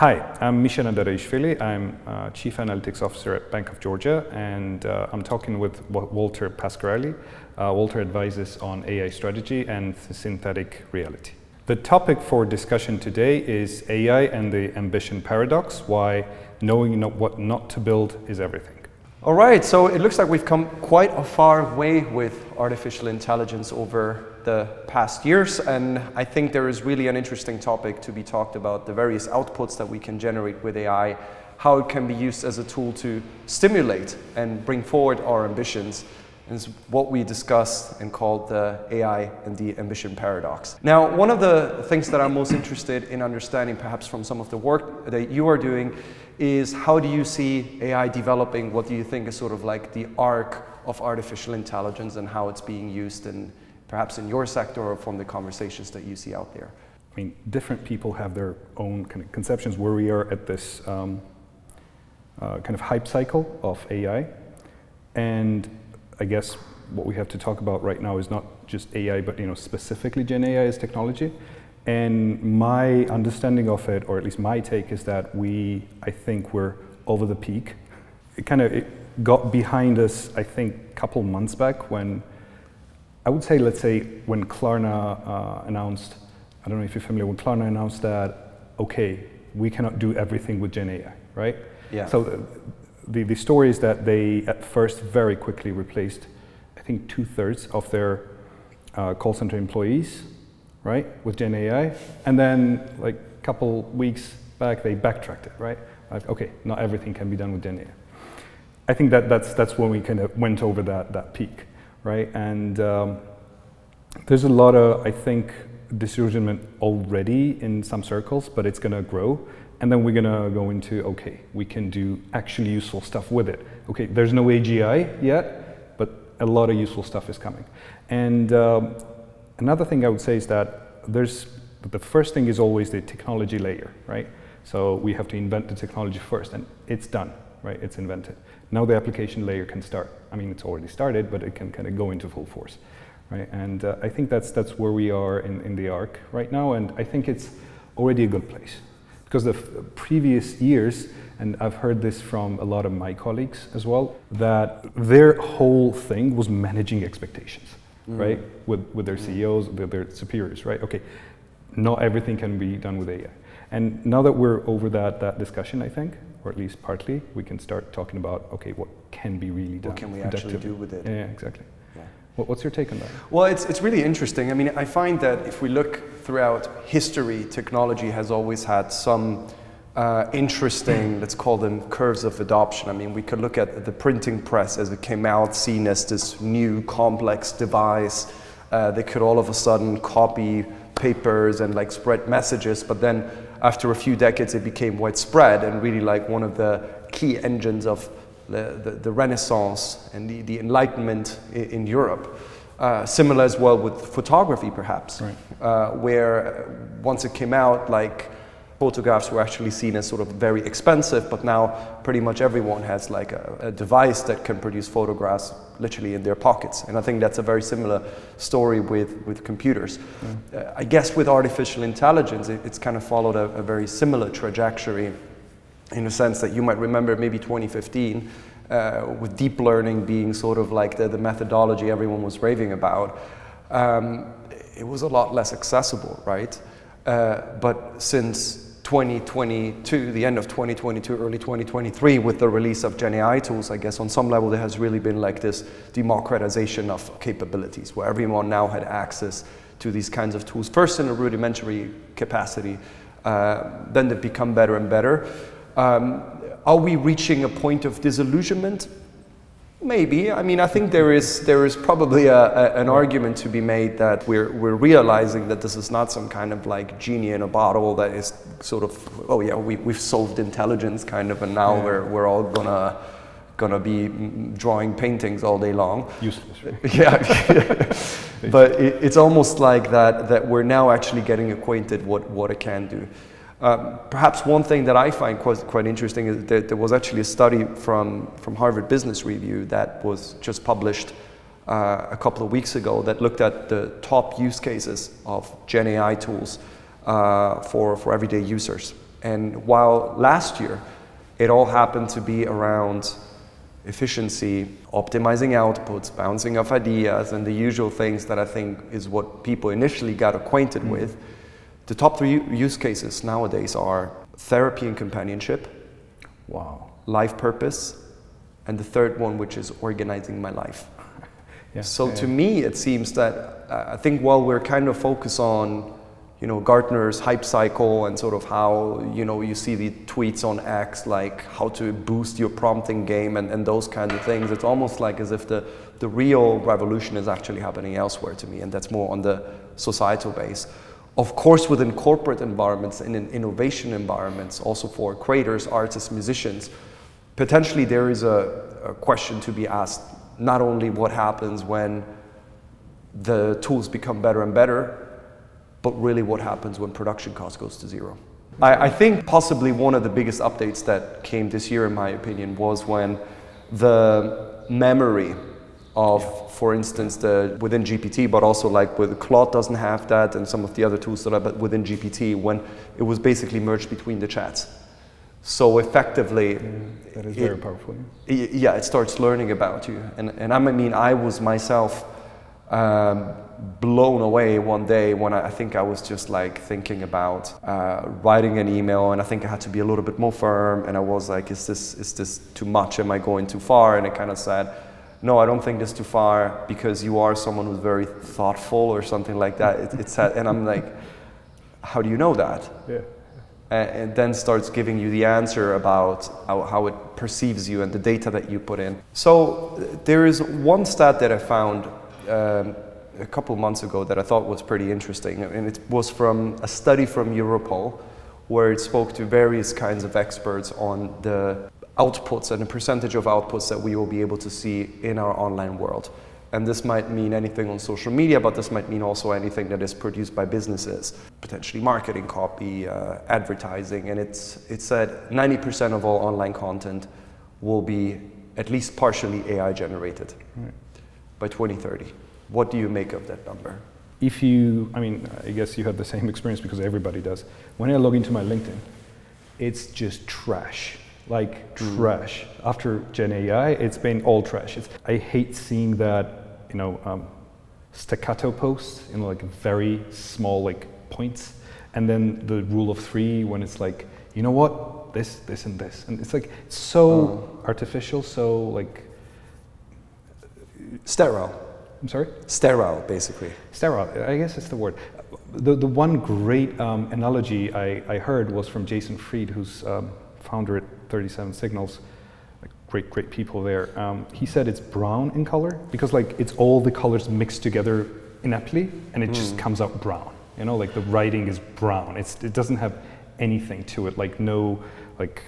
Hi, I'm Mishel Nadareishvili. I'm Chief Analytics Officer at Bank of Georgia, and I'm talking with Wólter Páskuareli. Wólter advises on AI strategy and synthetic reality. The topic for discussion today is AI and the ambition paradox, why knowing what not to build is everything. All right, so it looks like we've come quite a far way with artificial intelligence over the past years, and I think there is really an interesting topic to be talked about, the various outputs that we can generate with AI, how it can be used as a tool to stimulate and bring forward our ambitions, is what we discussed and called the AI and the ambition paradox. Now, one of the things that I'm most interested in understanding, perhaps from some of the work that you are doing, is how do you see AI developing? What do you think is sort of like the arc of artificial intelligence and how it's being used in perhaps in your sector or from the conversations that you see out there? I mean, different people have their own kind of conceptions where we are at this kind of hype cycle of AI. And I guess what we have to talk about right now is not just AI, but specifically Gen AI as technology. And my understanding of it, or at least my take, is that I think we're over the peak. It got behind us, I think, a couple months back when, let's say, when Klarna announced, I don't know if you're familiar, when Klarna announced that, okay, we cannot do everything with Gen AI, right? Yeah. So the story is that they, at first, very quickly replaced, I think, 2/3 of their call center employees, right, with Gen AI, and then like a couple weeks back they backtracked it, right? Like, okay, not everything can be done with Gen AI. I think that's when we kind of went over that peak, right? And there's a lot of, I think, disillusionment already in some circles, but it's going to grow, and then we're going to go into, okay, we can do actually useful stuff with it. Okay, there's no AGI yet, but a lot of useful stuff is coming. And another thing I would say is that the first thing is always the technology layer, right? So we have to invent the technology first, and it's done, right? It's invented. Now the application layer can start. I mean, it's already started, but it can kind of go into full force, right? And I think that's where we are in the arc right now, and I think it's already a good place. Because the previous years, and I've heard this from a lot of my colleagues as well, that their whole thing was managing expectations. Right, with their CEOs, their superiors, right? Okay, not everything can be done with AI. And now that we're over that discussion, I think, or at least partly, we can start talking about, okay, what can be really done? What can we actually do with it? Yeah, exactly. Yeah. What's your take on that? Well, it's really interesting. I mean, I find that if we look throughout history, technology has always had some interesting, let's call them curves of adoption. I mean, we could look at the printing press as it came out, seen as this new complex device. They could all of a sudden copy papers and like spread messages, but then after a few decades it became widespread and really like one of the key engines of the Renaissance and the Enlightenment in Europe. Similar as well with photography, perhaps, right. Where once it came out, like, photographs were actually seen as sort of very expensive, but now pretty much everyone has like a device that can produce photographs literally in their pockets. And I think that's a very similar story with computers. I guess with artificial intelligence, it's kind of followed a very similar trajectory in the sense that you might remember maybe 2015 with deep learning being sort of like the methodology everyone was raving about. It was a lot less accessible, right? But since 2022, the end of 2022, early 2023, with the release of Gen AI tools, I guess on some level there has really been like this democratization of capabilities where everyone now had access to these kinds of tools, first in a rudimentary capacity, then they become better and better. Are we reaching a point of disillusionment? Maybe. I mean, I think there is probably an argument to be made that we're realizing that this is not some kind of like genie in a bottle that is sort of, oh yeah, we've solved intelligence kind of, and now we're all gonna be drawing paintings all day long. Useless, right? Yeah. But it's almost like that we're now actually getting acquainted what it can do. Perhaps one thing that I find quite interesting is that there was actually a study from Harvard Business Review that was just published a couple of weeks ago that looked at the top use cases of Gen AI tools for everyday users. And while last year, it all happened to be around efficiency, optimizing outputs, bouncing off ideas, and the usual things that I think is what people initially got acquainted with. The top 3 use cases nowadays are therapy and companionship, wow, life purpose, and the third one, which is organizing my life. Yeah. So to me, it seems that I think while we're kind of focused on, you know, Gartner's hype cycle and sort of how, you know, you see the tweets on X, like how to boost your prompting game and those kinds of things, it's almost like as if the real revolution is actually happening elsewhere to me, and that's more on the societal base. Of course, within corporate environments and in innovation environments, also for creators, artists, musicians, potentially there is a question to be asked, not only what happens when the tools become better and better, but really what happens when production cost goes to 0. I think possibly one of the biggest updates that came this year, in my opinion, was when the memory of, for instance, within GPT, but also like with Claude doesn't have that, and some of the other tools that are within GPT, when it was basically merged between the chats. So effectively, that is very powerful. Yeah, it starts learning about you. And I mean, I was myself blown away one day when I think I was just like thinking about writing an email, and I think I had to be a little bit more firm, and I was like, is this too much? Am I going too far? And it kind of said, no, I don't think this is too far, because you are someone who's very thoughtful or something like that. It said, and I'm like, how do you know that? Yeah. And then starts giving you the answer about how it perceives you and the data that you put in. So there is one stat that I found a couple months ago that I thought was pretty interesting, and it was from a study from Europol, where it spoke to various kinds of experts on the outputs and the percentage of outputs that we will be able to see in our online world. And this might mean anything on social media, but this might mean also anything that is produced by businesses, potentially marketing copy, advertising, and it said 90% of all online content will be at least partially AI generated by 2030. What do you make of that number? If you, I mean, I guess you had the same experience because everybody does. When I log into my LinkedIn, it's just trash. Like trash. After Gen AI, it's been all trash. I hate seeing that, you know, staccato posts in like very small like points, and then the rule of 3 when it's like, you know what, this, and this, and it's like so artificial, so like sterile. I'm sorry? Sterile, basically. Sterile, I guess it's the word. The one great analogy I heard was from Jason Fried, who's founder at 37 Signals, like great people there. He said it's brown in color because like it's all the colors mixed together ineptly, and it just comes out brown. You know, like the writing is brown. It doesn't have anything to it. Like no, like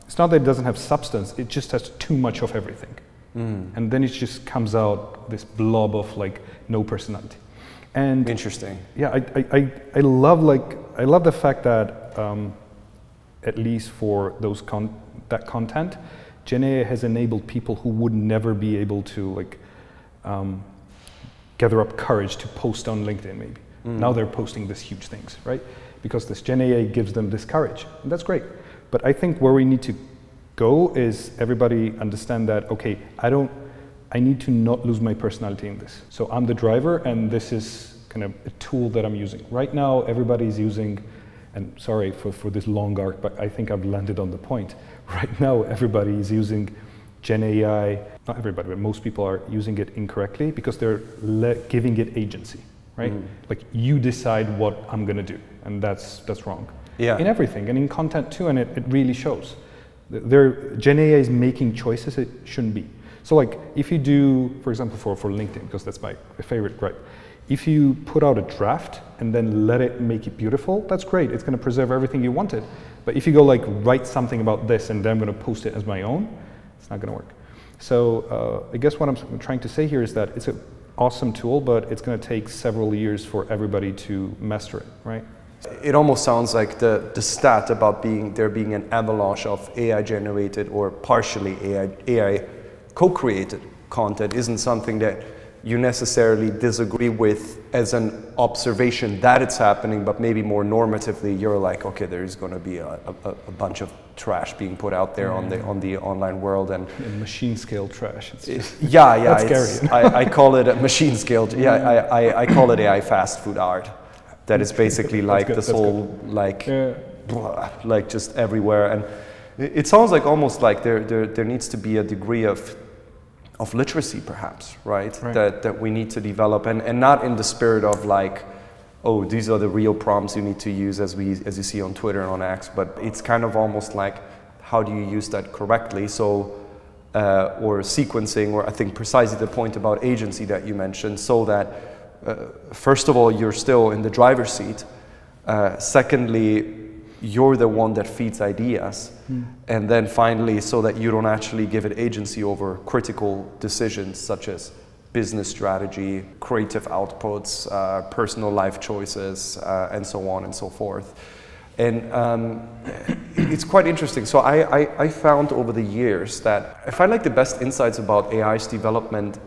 it's not that it doesn't have substance. It just has too much of everything, and then it just comes out this blob of like no personality. And interesting. Yeah, I love the fact that at least for those that content, Gen AI has enabled people who would never be able to like gather up courage to post on LinkedIn maybe. Now they're posting these huge things, right? Because this Gen AI gives them this courage, and that's great. But I think where we need to go is everybody understand that, okay, I need to not lose my personality in this. So I'm the driver, and this is kind of a tool that I'm using. Right now, everybody's using, and sorry for this long arc, but I think I've landed on the point. Right now, everybody is using Gen AI, not everybody, but most people are using it incorrectly because they're giving it agency, right? Like you decide what I'm gonna do, and that's wrong. Yeah. In everything, and in content too, and it really shows. Gen AI is making choices it shouldn't be. So like if you do, for example, for LinkedIn, because that's my favorite gripe, if you put out a draft and then let it make it beautiful, that's great. It's going to preserve everything you wanted. But if you go like write something about this and then I'm going to post it as my own, it's not going to work. So I guess what I'm trying to say here is that it's an awesome tool, but it's going to take several years for everybody to master it, right? It almost sounds like the stat about there being an avalanche of AI generated or partially AI co-created content isn't something that you necessarily disagree with as an observation that it's happening, but maybe more normatively you're like, okay, there's going to be a bunch of trash being put out there on the online world, and machine scale trash. That's scary. I call it a machine scale. Yeah, I call it AI fast food art. That is basically like this whole like just everywhere, and it sounds like almost like there needs to be a degree of literacy, perhaps, right? That we need to develop, and not in the spirit of like, oh, these are the real prompts you need to use as you see on Twitter and on X, but it's kind of almost like, how do you use that correctly? So, or sequencing, or I think precisely the point about agency that you mentioned, so that first of all, you're still in the driver's seat. Secondly, you're the one that feeds ideas. And then finally, so that you don't actually give it agency over critical decisions such as business strategy, creative outputs, personal life choices, and so on and so forth. And it's quite interesting. So I found over the years that I find like the best insights about AI's development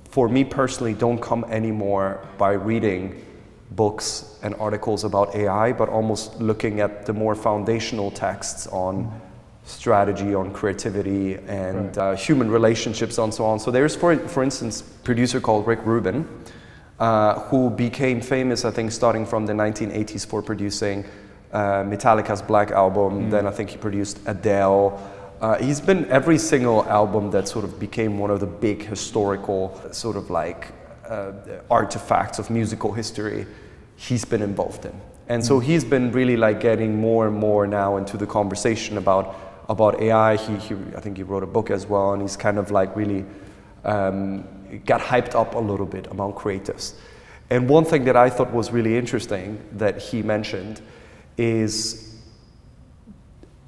for me personally don't come anymore by reading books and articles about AI, but almost looking at the more foundational texts on strategy, on creativity, and human relationships, and so on. So there's, for instance, a producer called Rick Rubin, who became famous, I think, starting from the 1980s for producing Metallica's Black Album. Then I think he produced Adele. He's been every single album that sort of became one of the big historical sort of like artifacts of musical history, he's been involved in. And so he's been really like getting more and more now into the conversation about AI. I think he wrote a book as well, and he's kind of like really got hyped up a little bit among creatives. And one thing that I thought was really interesting that he mentioned is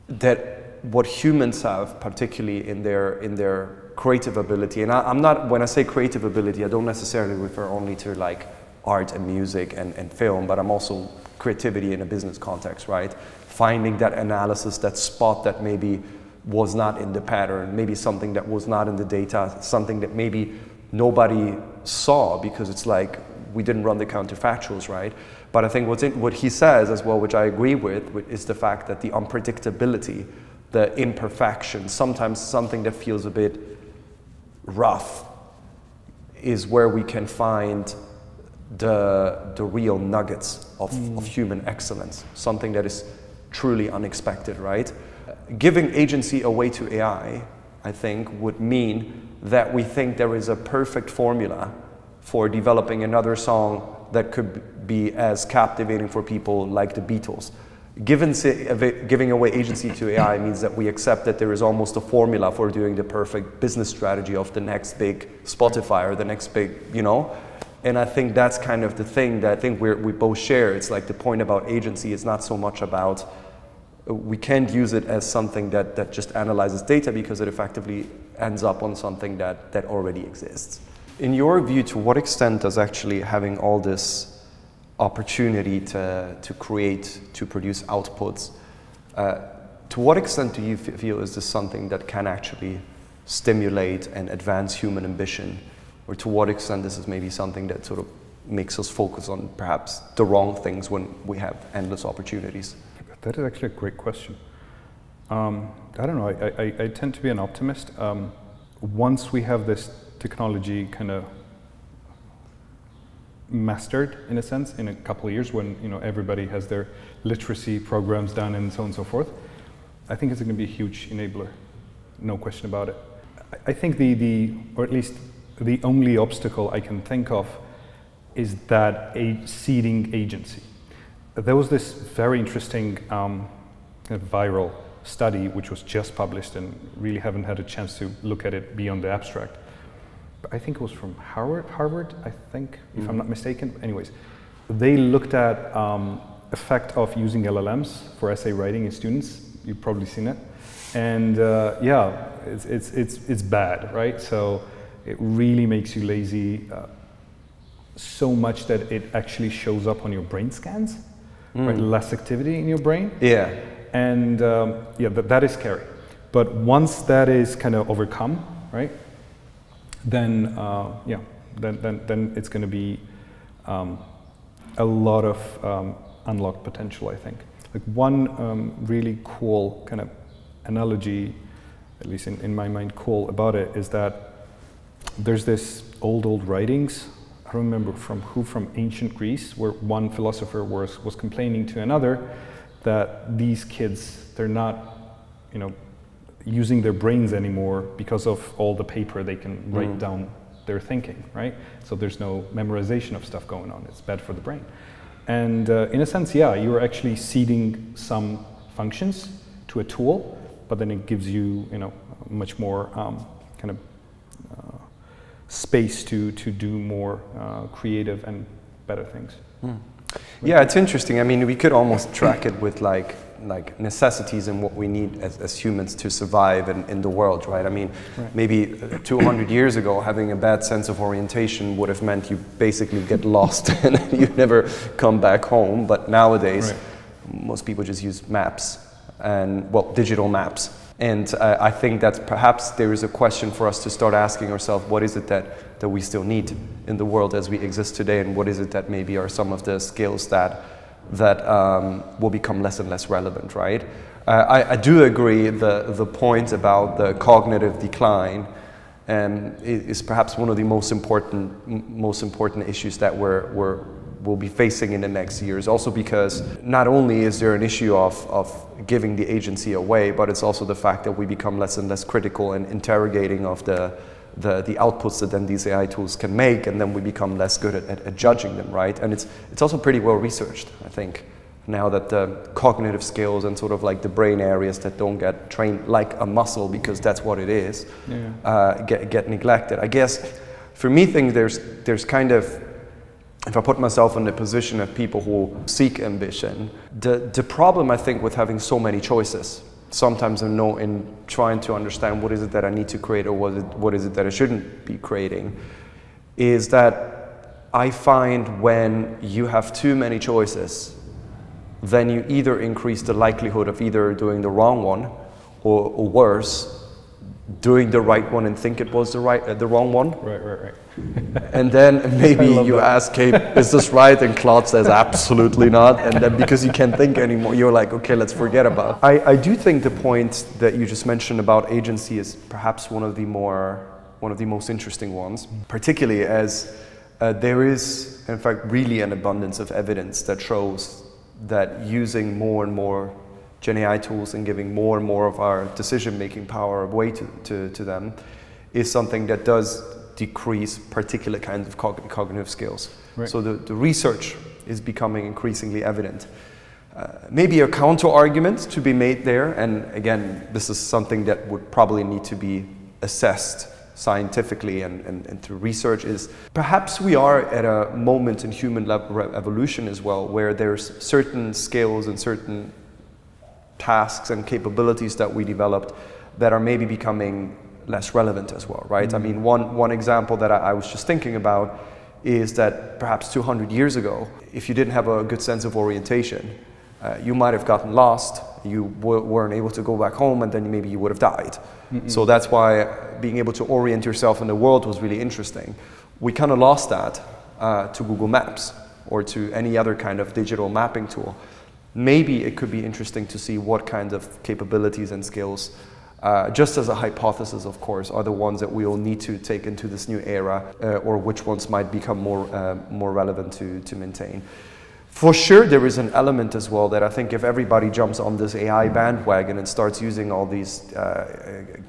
that what humans have, particularly in their creative ability, and I'm not, when I say creative ability, I don't necessarily refer only to like art and music and film, but I'm also creativity in a business context, right? Finding that analysis, that spot that maybe was not in the pattern, maybe something that was not in the data, something that maybe nobody saw because it's like we didn't run the counterfactuals, right? But I think what he says as well, which I agree with, is the fact that the unpredictability, the imperfection, sometimes something that feels a bit rough, is where we can find the real nuggets of human excellence, something that is truly unexpected, right? Giving agency away to AI, I think, would mean that we think there is a perfect formula for developing another song that could be as captivating for people like the Beatles. Giving away agency to AI means that we accept that there is almost a formula for doing the perfect business strategy of the next big Spotify or the next big, you know? And I think that's kind of the thing that I think we both share. It's like the point about agency is not so much about, we can't use it as something that just analyzes data, because it effectively ends up on something that already exists. In your view, to what extent does actually having all this opportunity to create, to produce outputs, to what extent do you feel is this something that can actually stimulate and advance human ambition? Or to what extent this is maybe something that sort of makes us focus on perhaps the wrong things when we have endless opportunities? That is actually a great question. I don't know, I tend to be an optimist. Once we have this technology kind of mastered, in a sense, in a couple of years, when everybody has their literacy programs done and so on and so forth, I think it's going to be a huge enabler, no question about it. I think or at least the only obstacle I can think of is that seeding agency. There was this very interesting viral study which was just published, and really haven't had a chance to look at it beyond the abstract. But I think it was from Harvard, I think, if I'm not mistaken. Anyways, they looked at effect of using LLMs for essay writing in students. You've probably seen it. And yeah, it's bad, right? So it really makes you lazy so much that it actually shows up on your brain scans, right? Less activity in your brain. Yeah. And yeah, that is scary. But once that is kind of overcome, right? Then yeah, then it's going to be a lot of unlocked potential, I think. Like one really cool kind of analogy, at least in my mind, cool about it is that there's this old writings, I don't remember from ancient Greece, where one philosopher was complaining to another that these kids, they're not, you know, using their brains anymore because of all the paper they can write down their thinking, right? So there's no memorization of stuff going on. It's bad for the brain. And in a sense, yeah, you're actually ceding some functions to a tool, but then it gives you, you know, much more kind of space to do more creative and better things. Yeah, it's interesting. I mean, we could almost track it with like necessities and what we need as humans to survive in the world, right? I mean, maybe 200 years ago, having a bad sense of orientation would have meant you basically get lost and you never come back home. But nowadays, most people just use maps and, well, digital maps. And I think that perhaps there is a question for us to start asking ourselves, what is it that we still need in the world as we exist today, and what is it that maybe are some of the skills that will become less and less relevant, right? I do agree the point about the cognitive decline is perhaps one of the most important issues that we'll be facing in the next years, also because not only is there an issue of giving the agency away, but it's also the fact that we become less and less critical and interrogating of the outputs that then these AI tools can make, and then we become less good at judging them, right? And it's also pretty well researched, I think, now that the cognitive skills and sort of like the brain areas that don't get trained like a muscle, because that's what it is, get neglected. I guess for me, there's kind of, if I put myself in the position of people who seek ambition, the problem, I think, with having so many choices, sometimes in trying to understand what is it that I need to create or what is it that I shouldn't be creating, is that I find when you have too many choices, then you either increase the likelihood of either doing the wrong one or worse, doing the right one and think it was the wrong one. Right. And then maybe you ask, hey, is this right? And Claude says, absolutely not. And then because you can't think anymore, you're like, okay, let's forget about it. I do think the point that you just mentioned about agency is perhaps one of the most interesting ones, particularly as there is, in fact, really an abundance of evidence that shows that using more and more Gen AI tools and giving more and more of our decision-making power away to them is something that does decrease particular kinds of cognitive skills. Right. So the research is becoming increasingly evident. Maybe a counter-argument to be made there, and again, this is something that would probably need to be assessed scientifically and through research, is perhaps we are at a moment in human evolution as well where there's certain skills and certain tasks and capabilities that we developed that are maybe becoming less relevant as well, right? I mean, one example that I was just thinking about is that perhaps 200 years ago, if you didn't have a good sense of orientation, you might have gotten lost, you weren't able to go back home, and then maybe you would have died. So that's why being able to orient yourself in the world was really interesting. We kind of lost that to Google Maps or to any other kind of digital mapping tool. Maybe it could be interesting to see what kinds of capabilities and skills, just as a hypothesis, of course, are the ones that we will need to take into this new era, or which ones might become more relevant to maintain. For sure, there is an element as well that I think if everybody jumps on this AI bandwagon and starts using all these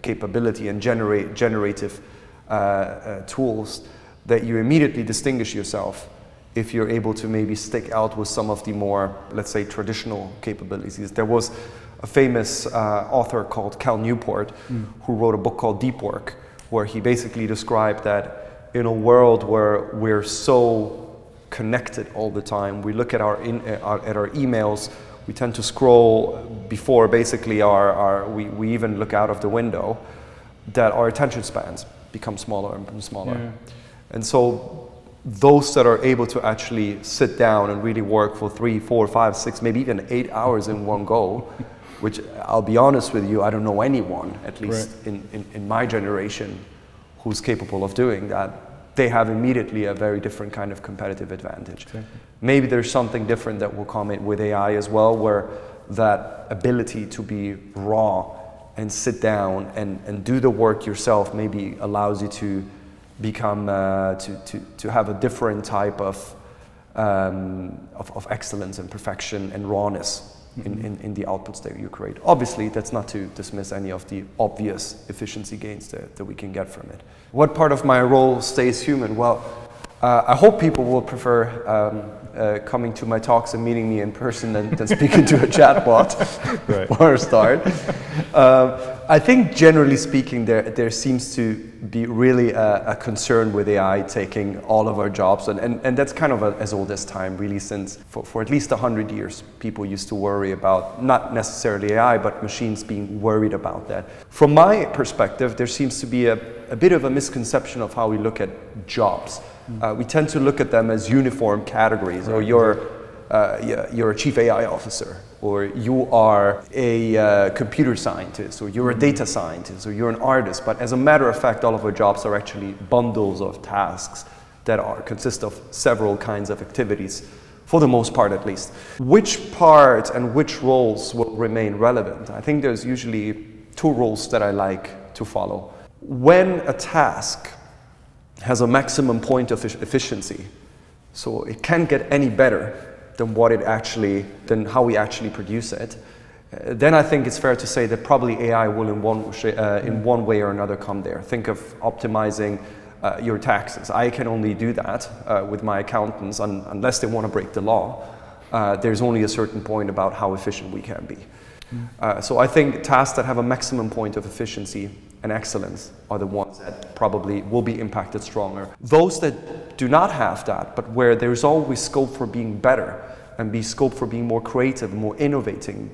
capability and generative tools, that you immediately distinguish yourself if you're able to maybe stick out with some of the more, let's say, traditional capabilities. There was a famous author called Cal Newport who wrote a book called Deep Work, where he basically described that in a world where we're so connected all the time, we look at our emails, we tend to scroll before basically we even look out of the window, that our attention spans become smaller and smaller. Yeah. And so those that are able to actually sit down and really work for 3, 4, 5, 6, maybe even 8 hours in one go, which I'll be honest with you, I don't know anyone, at least in my generation, who's capable of doing that. they have immediately a very different kind of competitive advantage. Exactly. Maybe there's something different that will come in with AI as well, where that ability to be raw and sit down and do the work yourself maybe allows you to become, to have a different type of excellence and perfection and rawness in the outputs that you create. Obviously, that's not to dismiss any of the obvious efficiency gains that we can get from it. What part of my role stays human? Well, I hope people will prefer coming to my talks and meeting me in person than speaking to a chatbot for a start. I think generally speaking, there seems to be really a concern with AI taking all of our jobs, and that's kind of as old as time, really, since for at least 100 years, people used to worry about, not necessarily AI, but machines being worried about that. From my perspective, there seems to be a bit of a misconception of how we look at jobs. We tend to look at them as uniform categories, or you're a chief AI officer, or you are a computer scientist, or you're a data scientist, or you're an artist. But as a matter of fact, all of our jobs are actually bundles of tasks that consist of several kinds of activities, for the most part at least. Which part and which roles will remain relevant? I think there's usually two rules that I like to follow. When a task has a maximum point of efficiency, so it can't get any better than how we actually produce it, then I think it's fair to say that probably AI will in one way or another come there. Think of optimizing your taxes. I can only do that with my accountants unless they want to break the law. There's only a certain point about how efficient we can be. So I think tasks that have a maximum point of efficiency and excellence are the ones that probably will be impacted stronger. Those that do not have that, but where there's always scope for being better and scope for being more creative, more innovating,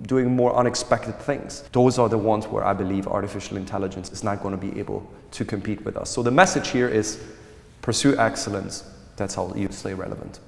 doing more unexpected things, those are the ones where I believe artificial intelligence is not going to be able to compete with us. So the message here is pursue excellence. That's how you stay relevant.